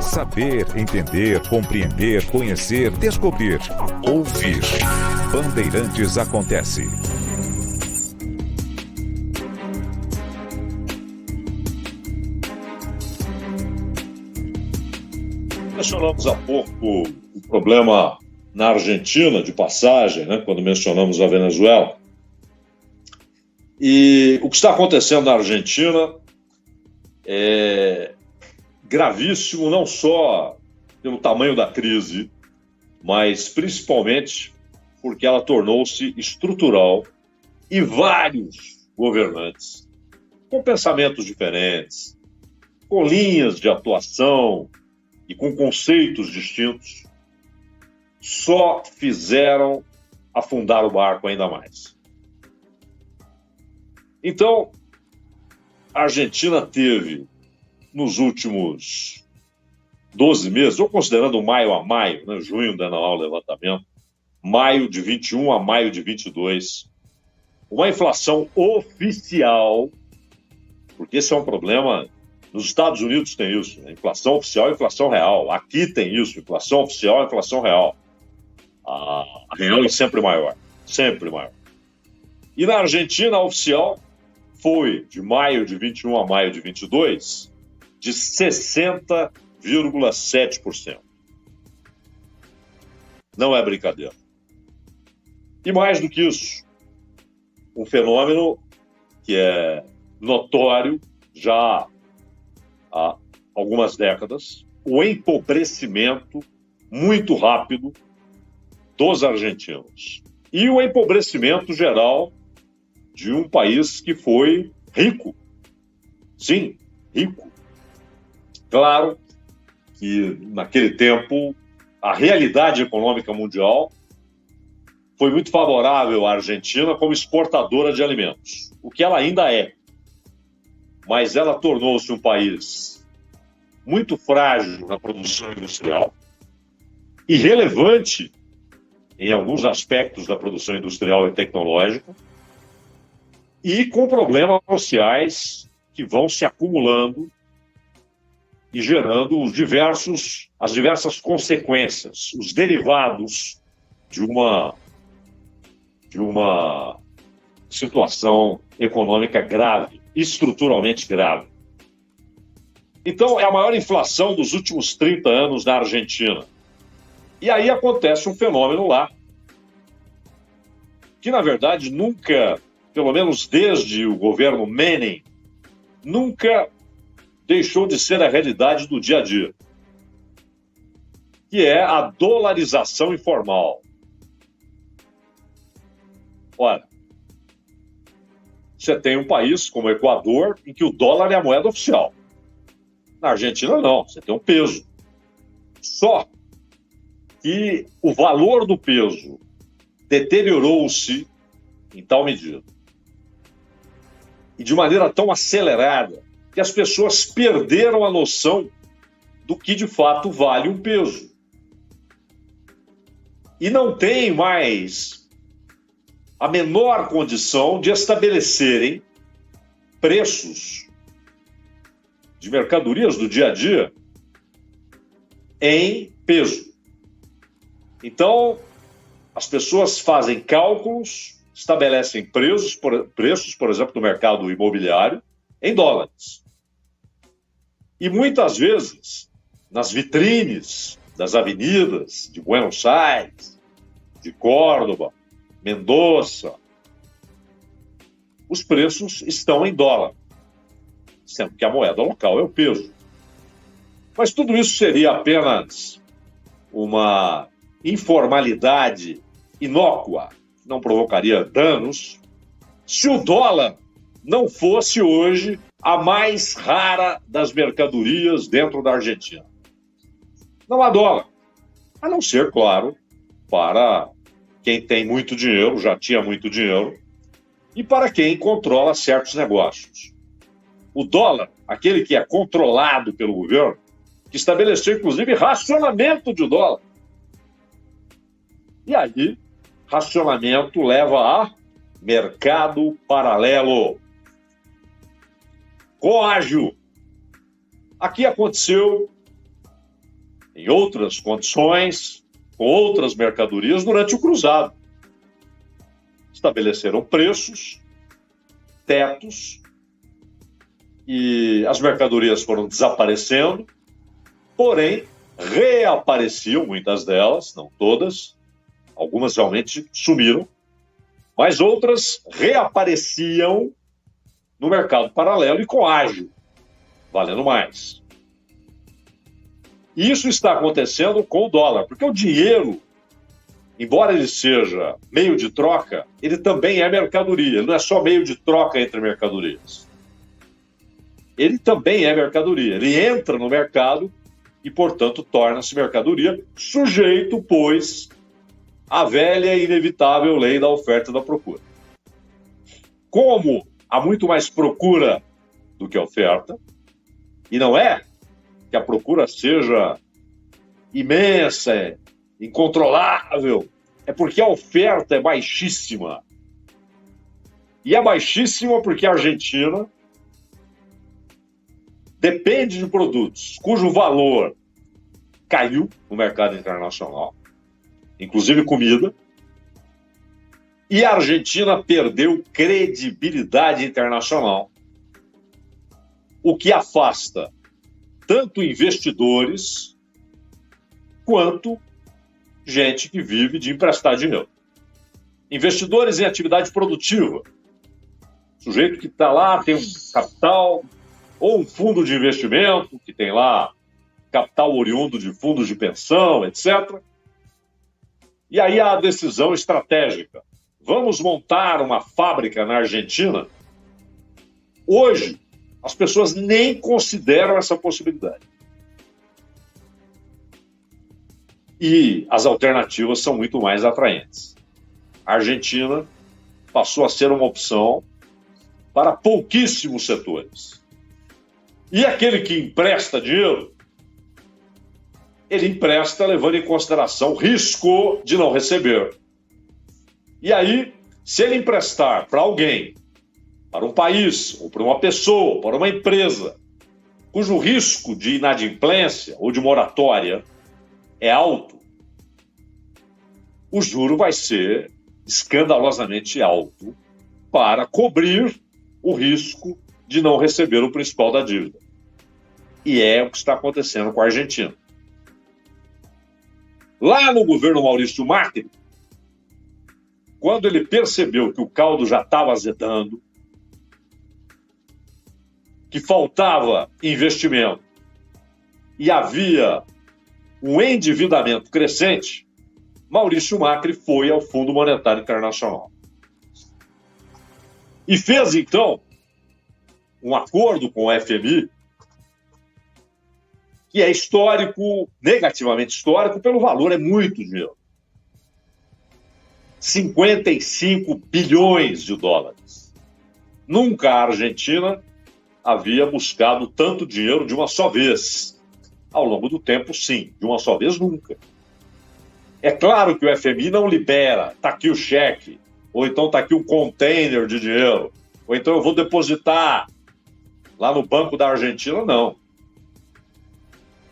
Saber, entender, compreender, conhecer, descobrir, ouvir. Bandeirantes Acontece. Mencionamos há pouco o problema na Argentina, de passagem, né, quando mencionamos a Venezuela. E o que está acontecendo na Argentina é gravíssimo, não só pelo tamanho da crise, mas principalmente porque ela tornou-se estrutural e vários governantes, com pensamentos diferentes, com linhas de atuação e com conceitos distintos, só fizeram afundar o barco ainda mais. Então, a Argentina teve, nos últimos 12 meses, ou considerando maio a maio, né, junho ainda não há o levantamento, maio de 21 a maio de 22, uma inflação oficial, porque esse é um problema, nos Estados Unidos tem isso, né? Inflação oficial e inflação real. Aqui tem isso, inflação oficial e inflação real. A real é sempre maior, sempre maior. E na Argentina, a oficial foi, de maio de 21 a maio de 22, de 60,7%. Não é brincadeira. E mais do que isso, um fenômeno que é notório já há algumas décadas, o empobrecimento muito rápido dos argentinos. E o empobrecimento geral de um país que foi rico. Sim, rico. Claro que, naquele tempo, a realidade econômica mundial foi muito favorável à Argentina como exportadora de alimentos, o que ela ainda é. Mas ela tornou-se um país muito frágil na produção industrial, irrelevante em alguns aspectos da produção industrial e tecnológica, e com problemas sociais que vão se acumulando e gerando as diversas consequências, os derivados de uma situação econômica grave, estruturalmente grave. Então, é a maior inflação dos últimos 30 anos na Argentina. E aí acontece um fenômeno lá, que, na verdade, nunca, pelo menos desde o governo Menem, nunca deixou de ser a realidade do dia a dia, que é a dolarização informal. Olha, você tem um país como o Equador, em que o dólar é a moeda oficial. Na Argentina, não. Você tem um peso. Só que o valor do peso deteriorou-se em tal medida e de maneira tão acelerada que as pessoas perderam a noção do que de fato vale um peso. E não tem mais a menor condição de estabelecerem preços de mercadorias do dia a dia em peso. Então, as pessoas fazem cálculos, estabelecem preços, por exemplo, no mercado imobiliário, em dólares. E muitas vezes, nas vitrines das avenidas de Buenos Aires, de Córdoba, Mendoza, os preços estão em dólar, sendo que a moeda local é o peso. Mas tudo isso seria apenas uma informalidade inócua, que não provocaria danos, se o dólar não fosse hoje a mais rara das mercadorias dentro da Argentina. Não há dólar, a não ser, claro, para quem tem muito dinheiro, já tinha muito dinheiro, e para quem controla certos negócios. O dólar, aquele que é controlado pelo governo, que estabeleceu, inclusive, racionamento de dólar. E aí, racionamento leva a mercado paralelo. Coágio. Aqui aconteceu em outras condições, com outras mercadorias durante o cruzado. Estabeleceram preços, tetos, e as mercadorias foram desaparecendo, porém reapareciam, muitas delas, não todas, algumas realmente sumiram, mas outras reapareciam no mercado paralelo e com ágio, valendo mais. E isso está acontecendo com o dólar, porque o dinheiro, embora ele seja meio de troca, ele também é mercadoria, ele não é só meio de troca entre mercadorias. Ele também é mercadoria, ele entra no mercado e, portanto, torna-se mercadoria, sujeito, pois, à velha e inevitável lei da oferta e da procura. Como há muito mais procura do que oferta, e não é que a procura seja imensa, incontrolável, é porque a oferta é baixíssima. E é baixíssima porque a Argentina depende de produtos cujo valor caiu no mercado internacional, inclusive comida, e a Argentina perdeu credibilidade internacional, o que afasta tanto investidores quanto gente que vive de emprestar dinheiro. Investidores em atividade produtiva, sujeito que está lá, tem um capital, ou um fundo de investimento, que tem lá capital oriundo de fundos de pensão, etc. E aí há a decisão estratégica. Vamos montar uma fábrica na Argentina? Hoje, as pessoas nem consideram essa possibilidade. E as alternativas são muito mais atraentes. A Argentina passou a ser uma opção para pouquíssimos setores. E aquele que empresta dinheiro, ele empresta levando em consideração o risco de não receber. E aí, se ele emprestar para alguém, para um país, ou para uma pessoa, ou para uma empresa, cujo risco de inadimplência ou de moratória é alto, o juro vai ser escandalosamente alto para cobrir o risco de não receber o principal da dívida. E é o que está acontecendo com a Argentina. Lá no governo Maurício Macri, quando ele percebeu que o caldo já estava azedando, que faltava investimento e havia um endividamento crescente, Maurício Macri foi ao Fundo Monetário Internacional. E fez, então, um acordo com o FMI, que é histórico, negativamente histórico, pelo valor, é muito dinheiro. 55 bilhões de dólares. Nunca a Argentina havia buscado tanto dinheiro de uma só vez. Ao longo do tempo, sim. De uma só vez, nunca. É claro que o FMI não libera, está aqui o cheque, ou então está aqui um container de dinheiro, ou então eu vou depositar lá no Banco da Argentina, não.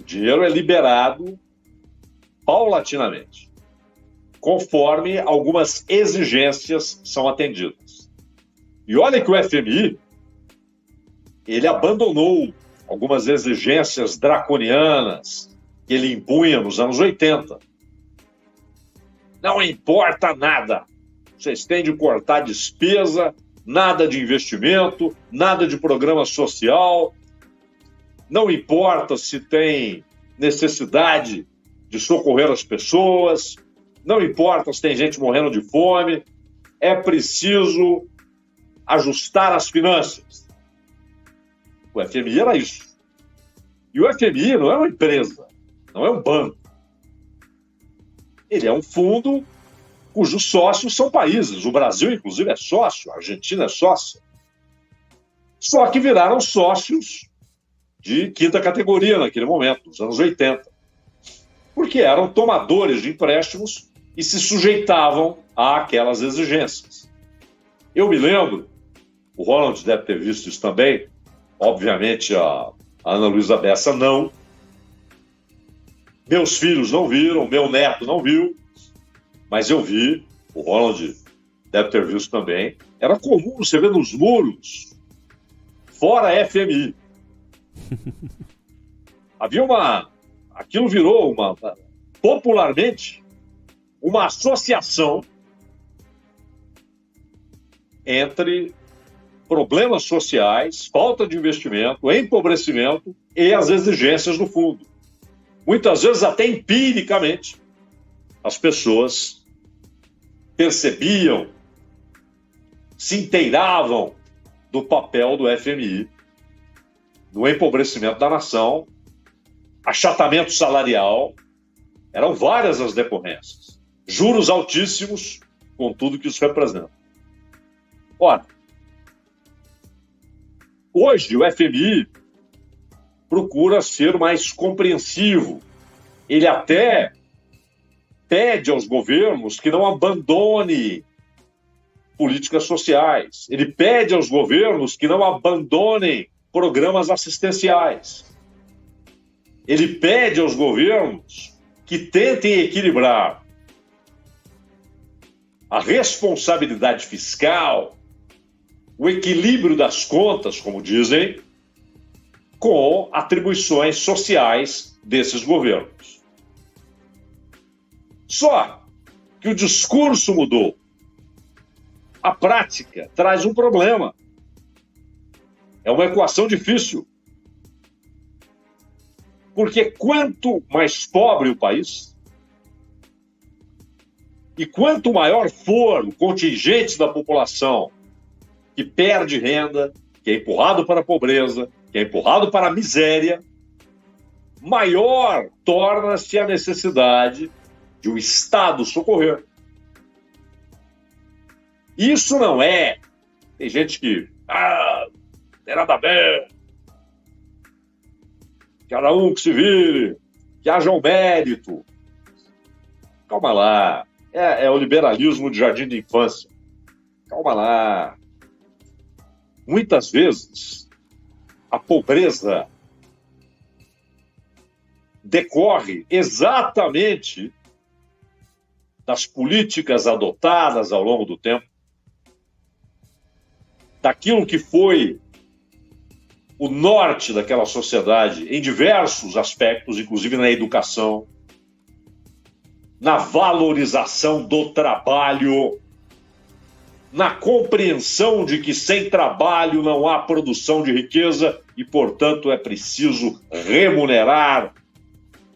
O dinheiro é liberado paulatinamente, conforme algumas exigências são atendidas. E olha que o FMI, ele abandonou algumas exigências draconianas que ele impunha nos anos 80. Não importa nada. Vocês têm de cortar despesa, nada de investimento, nada de programa social. Não importa se tem necessidade de socorrer as pessoas. Não importa se tem gente morrendo de fome. É preciso ajustar as finanças. O FMI era isso. E o FMI não é uma empresa, não é um banco. Ele é um fundo cujos sócios são países. O Brasil, inclusive, é sócio, a Argentina é sócia. Só que viraram sócios de quinta categoria naquele momento, nos anos 80. Porque eram tomadores de empréstimos e se sujeitavam àquelas exigências. Eu me lembro, o Ronald deve ter visto isso também, obviamente a Ana Luísa Bessa não, Meus filhos não viram, meu neto não viu, mas eu vi, o Ronald deve ter visto também. Era comum você ver nos muros, fora FMI. Aquilo virou popularmente, uma associação entre problemas sociais, falta de investimento, empobrecimento e as exigências do fundo. Muitas vezes até empiricamente as pessoas percebiam, se inteiravam do papel do FMI no empobrecimento da nação, achatamento salarial, eram várias as decorrências. Juros altíssimos, com tudo que isso representa. Ora, hoje o FMI procura ser mais compreensivo. Ele até pede aos governos que não abandone políticas sociais. Ele pede aos governos que não abandonem programas assistenciais. Ele pede aos governos que tentem equilibrar a responsabilidade fiscal, o equilíbrio das contas, como dizem, com atribuições sociais desses governos. Só que o discurso mudou. A prática traz um problema. É uma equação difícil. Porque quanto mais pobre o país, e quanto maior for o contingente da população que perde renda, que é empurrado para a pobreza, que é empurrado para a miséria, maior torna-se a necessidade de o Estado socorrer. Isso não é... Tem gente que... tem nada a ver. Cada um que se vire, que haja um mérito. Calma lá. É o liberalismo de jardim de infância. Calma lá. Muitas vezes, a pobreza decorre exatamente das políticas adotadas ao longo do tempo, daquilo que foi o norte daquela sociedade em diversos aspectos, inclusive na educação, na valorização do trabalho, na compreensão de que sem trabalho não há produção de riqueza e, portanto, é preciso remunerar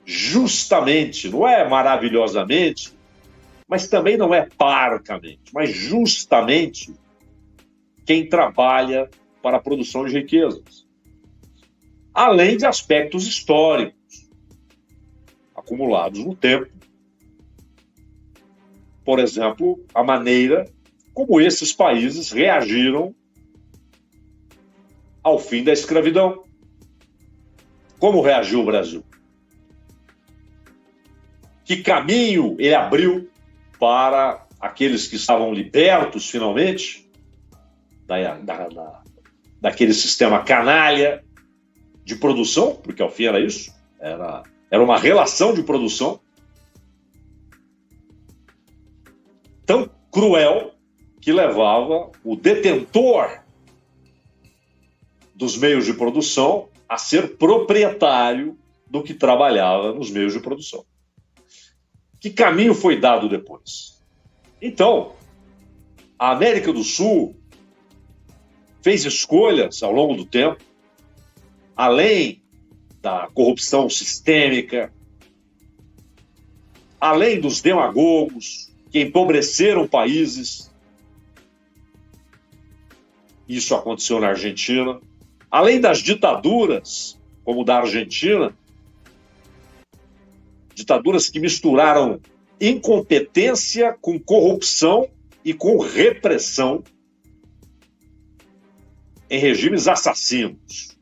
justamente, não é maravilhosamente, mas também não é parcamente, mas justamente quem trabalha para a produção de riquezas. Além de aspectos históricos acumulados no tempo. Por exemplo, a maneira como esses países reagiram ao fim da escravidão. Como reagiu o Brasil? Que caminho ele abriu para aqueles que estavam libertos, finalmente, daquele sistema canalha de produção, porque ao fim era isso, era uma relação de produção tão cruel que levava o detentor dos meios de produção a ser proprietário do que trabalhava nos meios de produção. Que caminho foi dado depois? Então, a América do Sul fez escolhas ao longo do tempo, além da corrupção sistêmica, além dos demagogos que empobreceram países. Isso aconteceu na Argentina. Além das ditaduras, como da Argentina, ditaduras que misturaram incompetência com corrupção e com repressão em regimes assassinos.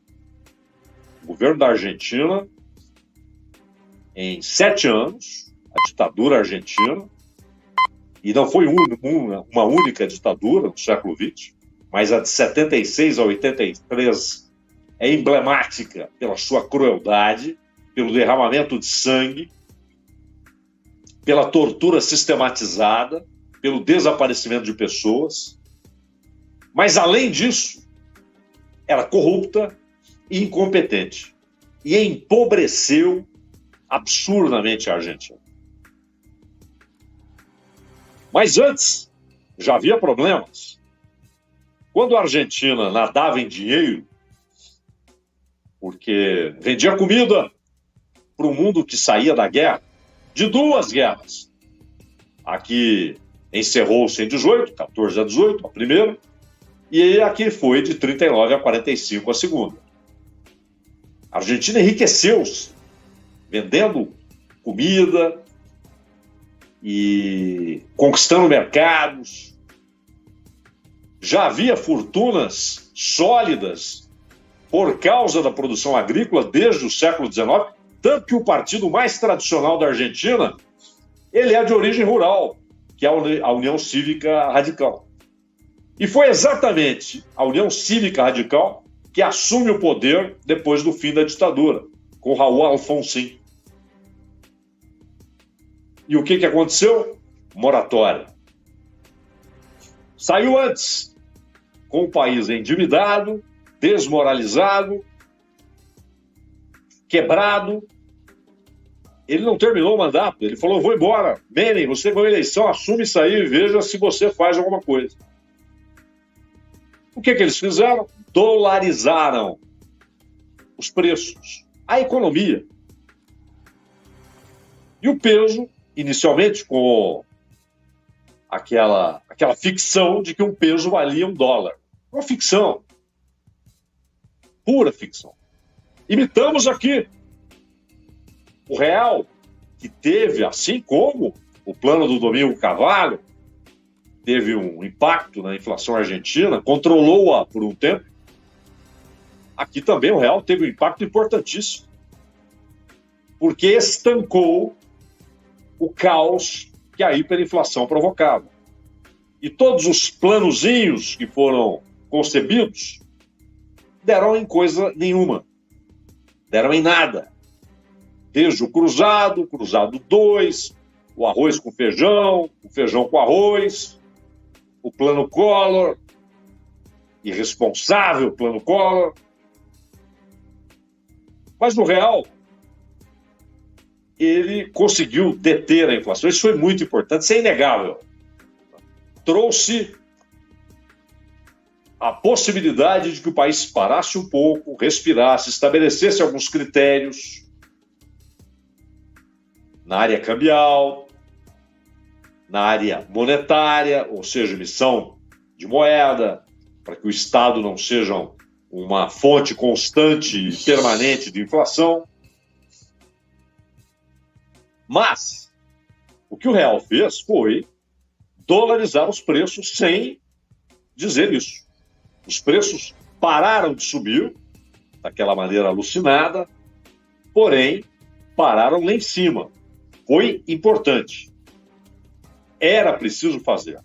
O governo da Argentina, em 7 anos, a ditadura argentina, e não foi uma única ditadura no século XX, mas a de 76 a 83 é emblemática pela sua crueldade, pelo derramamento de sangue, pela tortura sistematizada, pelo desaparecimento de pessoas. Mas, além disso, era corrupta e incompetente. E empobreceu absurdamente a Argentina. Mas antes, já havia problemas. Quando a Argentina nadava em dinheiro, porque vendia comida para o mundo que saía da guerra, de 2 guerras. Aqui encerrou-se em 18, 14 a 18, a primeira, e aqui foi de 39 a 45 a segunda. A Argentina enriqueceu-se, vendendo comida e conquistando mercados. Já havia fortunas sólidas por causa da produção agrícola desde o século XIX, tanto que o partido mais tradicional da Argentina, ele é de origem rural, que é a União Cívica Radical. E foi exatamente a União Cívica Radical que assume o poder depois do fim da ditadura, com Raul Alfonsín. E o que aconteceu? Moratória. Saiu antes, com o país endividado, desmoralizado, quebrado. Ele não terminou o mandato, ele falou, vou embora. Menem, você ganhou a eleição, assume isso aí e veja se você faz alguma coisa. O que eles fizeram? Dolarizaram os preços, a economia. E o peso, inicialmente, com aquela ficção de que um peso valia $1. Uma ficção. Pura ficção. Imitamos aqui o real, que teve, assim como o plano do Domingos Carvalho, teve um impacto na inflação argentina, controlou-a por um tempo. Aqui também o real teve um impacto importantíssimo, porque estancou o caos que a hiperinflação provocava. E todos os planozinhos que foram concebidos deram em coisa nenhuma, deram em nada. Desde o cruzado 2, o arroz com feijão, o feijão com arroz, o plano Collor, irresponsável plano Collor. Mas no real, ele conseguiu deter a inflação. Isso foi muito importante, isso é inegável. Trouxe a possibilidade de que o país parasse um pouco, respirasse, estabelecesse alguns critérios na área cambial, na área monetária, ou seja, emissão de moeda, para que o Estado não seja uma fonte constante e permanente de inflação. Mas o que o real fez foi dolarizar os preços sem dizer isso. Os preços pararam de subir daquela maneira alucinada, porém pararam lá em cima. Foi importante. Era preciso fazer.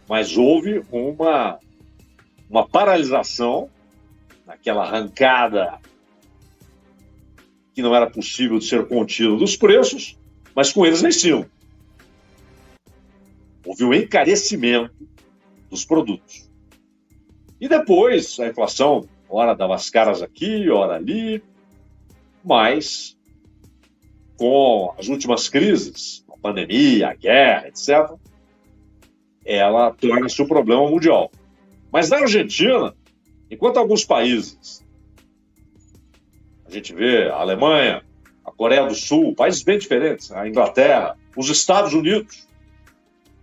Mas houve uma paralisação naquela arrancada que não era possível de ser contida dos preços, mas com eles lá em cima. Houve um encarecimento dos produtos. E depois a inflação, ora dava as caras aqui, ora ali, mas com as últimas crises, a pandemia, a guerra, etc., ela torna-se um problema mundial. Mas na Argentina, enquanto alguns países, a gente vê a Alemanha, a Coreia do Sul, países bem diferentes, a Inglaterra, os Estados Unidos.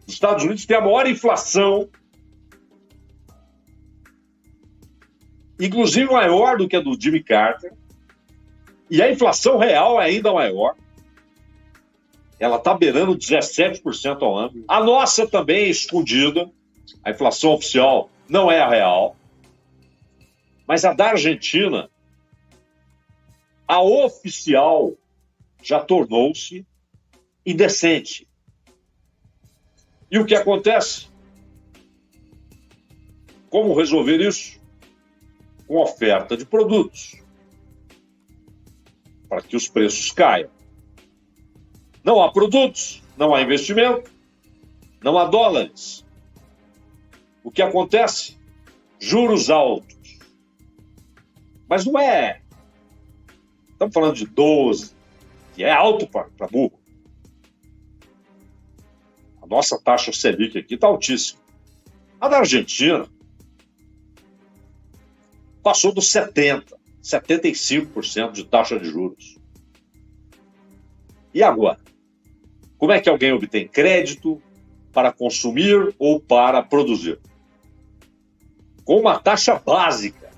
Os Estados Unidos têm a maior inflação, inclusive maior do que a do Jimmy Carter, e a inflação real é ainda maior. Ela está beirando 17% ao ano. A nossa também é escondida, a inflação oficial não é a real, mas a da Argentina, a oficial, já tornou-se indecente. E o que acontece? Como resolver isso? Com oferta de produtos, para que os preços caiam. Não há produtos, não há investimento, não há dólares. O que acontece? Juros altos. Mas não é. Estamos falando de 12, que é alto para burro. A nossa taxa Selic aqui está altíssima. A da Argentina passou dos 75% de taxa de juros. E agora? Como é que alguém obtém crédito para consumir ou para produzir? Com uma taxa básica.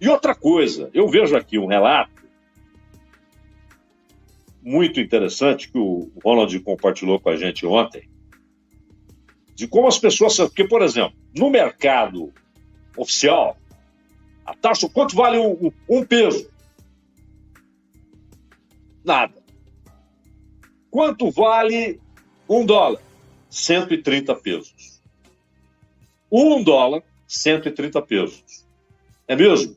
E outra coisa, eu vejo aqui um relato muito interessante que o Ronald compartilhou com a gente ontem, de como as pessoas... Porque, por exemplo, no mercado oficial, a taxa, quanto vale um peso? Nada. Quanto vale $1? 130 pesos. $1, 130 pesos. É mesmo?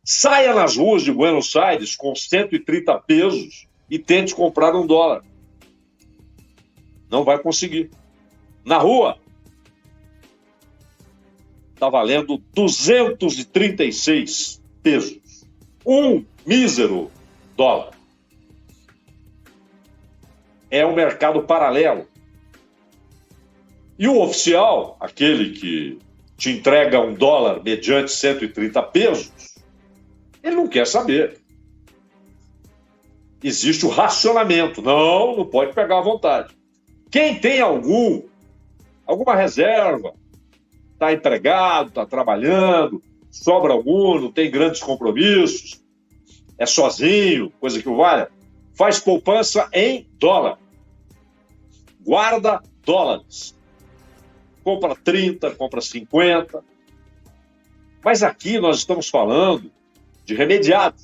Saia nas ruas de Buenos Aires com 130 pesos e tente comprar $1. Não vai conseguir. Na rua, está valendo 236 pesos. Um mísero dólar. É um mercado paralelo. E o oficial, aquele que te entrega $1 mediante 130 pesos, ele não quer saber. Existe o racionamento. Não pode pegar à vontade. Quem tem alguma reserva, está empregado, está trabalhando, sobra algum, não tem grandes compromissos, é sozinho, coisa que o valha, faz poupança em dólar. Guarda dólares. Compra 30, compra 50. Mas aqui nós estamos falando de remediados.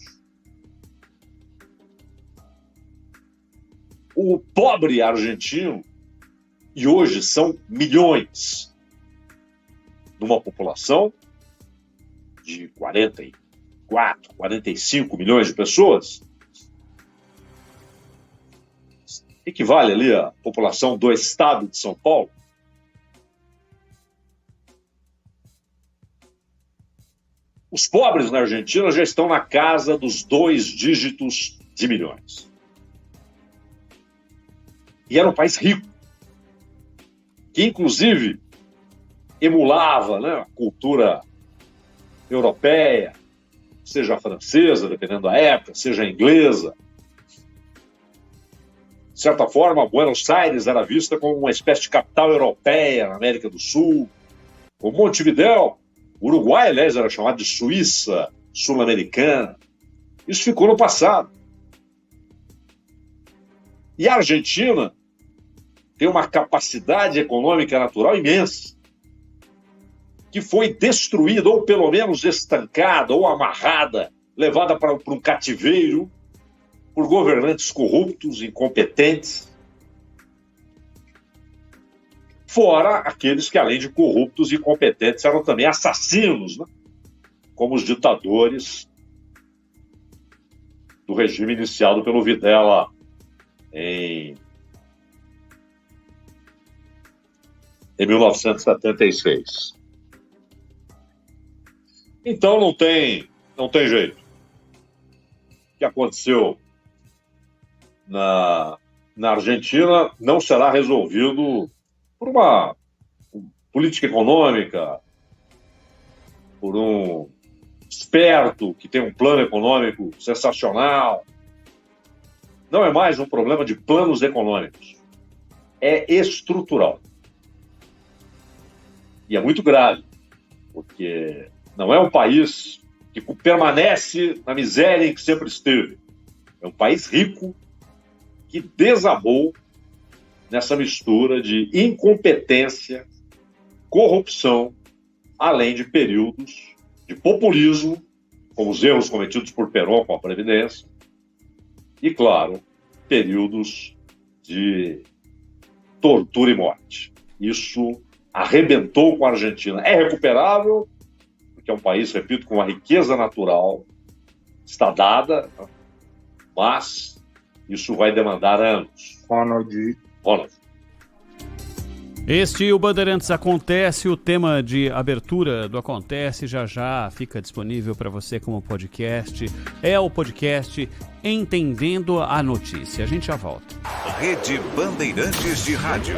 O pobre argentino, e hoje são milhões, numa população de 44, 45 milhões de pessoas, equivale ali à população do estado de São Paulo. Os pobres na Argentina já estão na casa dos 2 dígitos de milhões. E era um país rico, que inclusive emulava, né, a cultura europeia, seja a francesa, dependendo da época, seja a inglesa. De certa forma, Buenos Aires era vista como uma espécie de capital europeia na América do Sul. O Montevidéu, o Uruguai, aliás, era chamado de Suíça sul-americana. Isso ficou no passado. E a Argentina tem uma capacidade econômica natural imensa, que foi destruída, ou pelo menos estancada, ou amarrada, levada para um cativeiro por governantes corruptos, incompetentes, fora aqueles que, além de corruptos e incompetentes, eram também assassinos, né? Como os ditadores do regime iniciado pelo Videla em 1976. Então não tem jeito. O que aconteceu na Argentina não será resolvido por uma política econômica, por um esperto que tem um plano econômico sensacional. Não é mais um problema de planos econômicos. É estrutural. E é muito grave, porque não é um país que permanece na miséria em que sempre esteve. É um país rico que desabou nessa mistura de incompetência, corrupção, além de períodos de populismo, como os erros cometidos por Perón com a Previdência, e, claro, períodos de tortura e morte. Isso arrebentou com a Argentina. É recuperável, porque é um país, repito, com uma riqueza natural, está dada, mas Isso vai demandar anos. Ronald. Este o Bandeirantes Acontece, o tema de abertura do Acontece já fica disponível para você como podcast. É o podcast Entendendo a Notícia. A gente já volta. Rede Bandeirantes de Rádio.